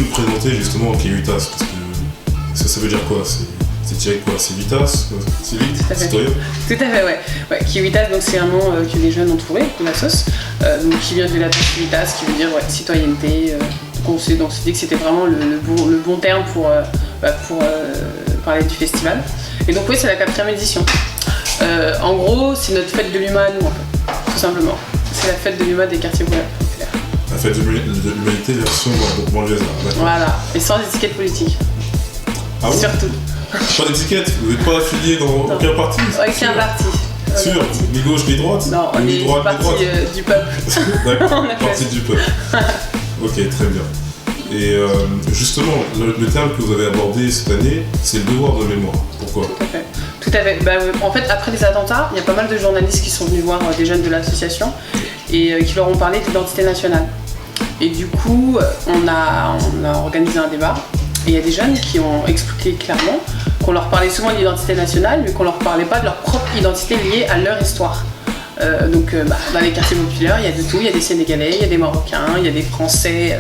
présenter justement Civitas, parce que ça veut dire quoi? C'est tiré quoi? Civitas? Civique? Citoyen? Tout à fait, ouais. Civitas, donc c'est un nom que les jeunes ont trouvé de la sauce, donc qui vient du latin civitas, qui veut dire citoyenneté. Donc on s'est dit que c'était vraiment le bon terme pour parler du festival. Et donc oui, c'est la 4e édition. En gros, c'est notre fête de l'humain à nous, en fait, tout simplement. C'est la fête de l'humain des quartiers populaires. La fête de l'humanité version banlieusarde. Voilà, et sans étiquette politique. Ah bon? Surtout. Pas d'étiquette? Vous n'êtes pas affilié dans aucun parti? Aucun parti. Sûr? Ni gauche ni droite? Non, on est parti du peuple. D'accord, parti du peuple. Ok, très bien. Et justement, le terme que vous avez abordé cette année, c'est le devoir de mémoire. Pourquoi? Tout à fait. En fait, après les attentats, il y a pas mal de journalistes qui sont venus voir des jeunes de l'association et qui leur ont parlé d'identité nationale. Et du coup, on a organisé un débat. Et il y a des jeunes qui ont expliqué clairement qu'on leur parlait souvent d'identité nationale, mais qu'on leur parlait pas de leur propre identité liée à leur histoire. Dans les quartiers populaires, il y a de tout. Il y a des Sénégalais, il y a des Marocains, il y a des Français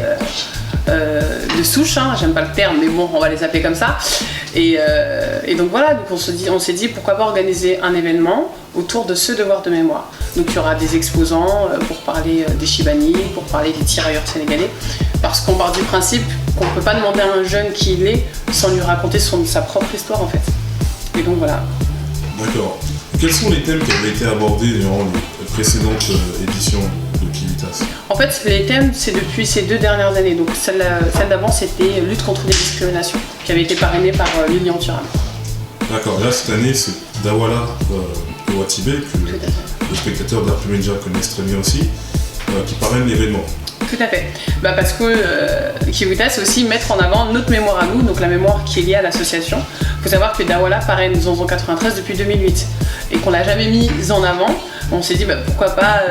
de souche, hein, j'aime pas le terme, mais bon, on va les appeler comme ça. Et donc voilà, donc on s'est dit pourquoi pas organiser un événement autour de ce devoir de mémoire. Donc il y aura des exposants pour parler des Chibani, pour parler des tirailleurs sénégalais, parce qu'on part du principe qu'on ne peut pas demander à un jeune qui il est sans lui raconter sa propre histoire en fait. Et donc voilà. D'accord. Quels sont les thèmes qui avaient été abordés durant les précédentes éditions de Civitas? En fait, les thèmes, c'est depuis ces 2 dernières années. Donc celle d'avant, c'était lutte contre les discriminations, qui avait été parrainée par Lilian Thuram. D'accord. Là, cette année, c'est Dawala Ouattibé, que le spectateur d'Art Media connaissent très bien aussi, qui parraine l'événement. Tout à fait. Parce que Civitas, c'est aussi mettre en avant notre mémoire à nous, donc la mémoire qui est liée à l'association. Il faut savoir que Dawala parraine Zonzon 93 depuis 2008 et qu'on l'a jamais mise en avant. On s'est dit pourquoi pas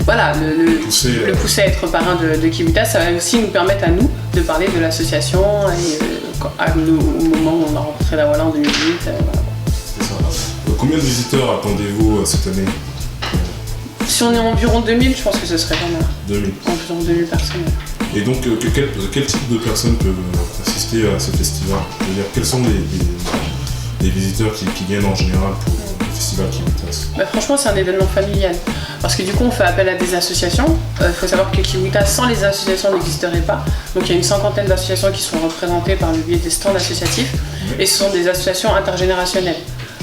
le pousser à être parrain de Civitas. Ça va aussi nous permettre à nous de parler de l'association et au moment où on a rencontré Dawala en 2008. Voilà. C'est ça. Combien de visiteurs attendez-vous cette année? Si on est environ 2000, je pense que ce serait pas mal. 2000. Environ 2000 personnes. Et donc, quel type de personnes peuvent assister à ce festival? Je veux dire, quels sont les visiteurs qui viennent en général pour le festival Civitas? Franchement, c'est un événement familial. Parce que du coup, on fait appel à des associations. Il faut savoir que Civitas, sans les associations, n'existerait pas. Donc, il y a une 50aine d'associations qui sont représentées par le biais des stands associatifs. Et ce sont des associations intergénérationnelles.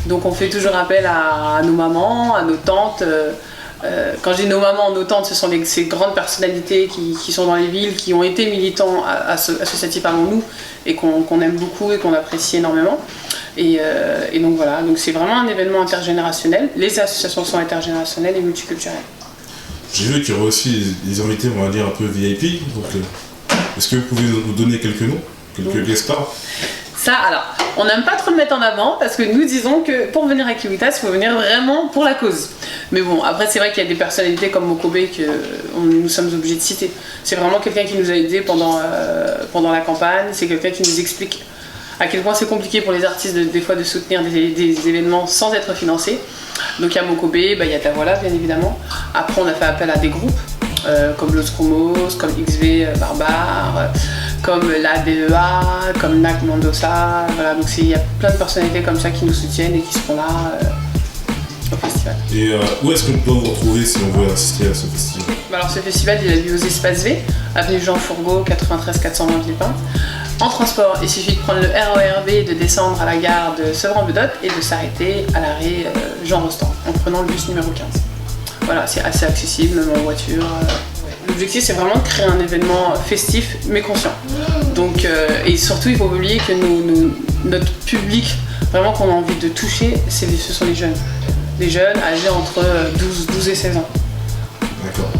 Donc, on fait toujours appel à nos mamans, à nos tantes. Quand je dis nos mamans, nos tantes, ce sont ces grandes personnalités qui sont dans les villes, qui ont été militants associatifs avant nous et qu'on aime beaucoup et qu'on apprécie énormément. Et donc voilà, donc c'est vraiment un événement intergénérationnel. Les associations sont intergénérationnelles et multiculturelles. J'ai vu qu'il y aurait aussi des invités, on va dire, un peu VIP. Donc, est-ce que vous pouvez nous donner quelques noms, quelques guest stars? Ça, alors, on n'aime pas trop le mettre en avant parce que nous disons que pour venir à Civitas, il faut venir vraiment pour la cause. Mais bon, après, c'est vrai qu'il y a des personnalités comme Mokobé que nous sommes obligés de citer. C'est vraiment quelqu'un qui nous a aidés pendant la campagne, c'est quelqu'un qui nous explique à quel point c'est compliqué pour les artistes des fois de soutenir des événements sans être financés. Donc il y a Mokobé, il y a Dawala bien évidemment. Après, on a fait appel à des groupes comme Los Cromos, comme XV Barbare, comme la DEA, comme NAC Mendoza, voilà, donc il y a plein de personnalités comme ça qui nous soutiennent et qui seront là au festival. Et où est-ce qu'on peut vous retrouver si on veut assister à ce festival? Alors ce festival, il a lieu aux Espaces V, avenue Jean Fourgault, 93 420 Villepinte. En transport, il suffit de prendre le RER B, de descendre à la gare de Sevran-Bedotte et de s'arrêter à l'arrêt Jean Rostand en prenant le bus numéro 15. Voilà, c'est assez accessible, même en voiture. L'objectif, c'est vraiment de créer un événement festif mais conscient. Donc, et surtout, il faut oublier que notre public, vraiment qu'on a envie de toucher, ce sont les jeunes. Les jeunes âgés entre 12 et 16 ans. D'accord.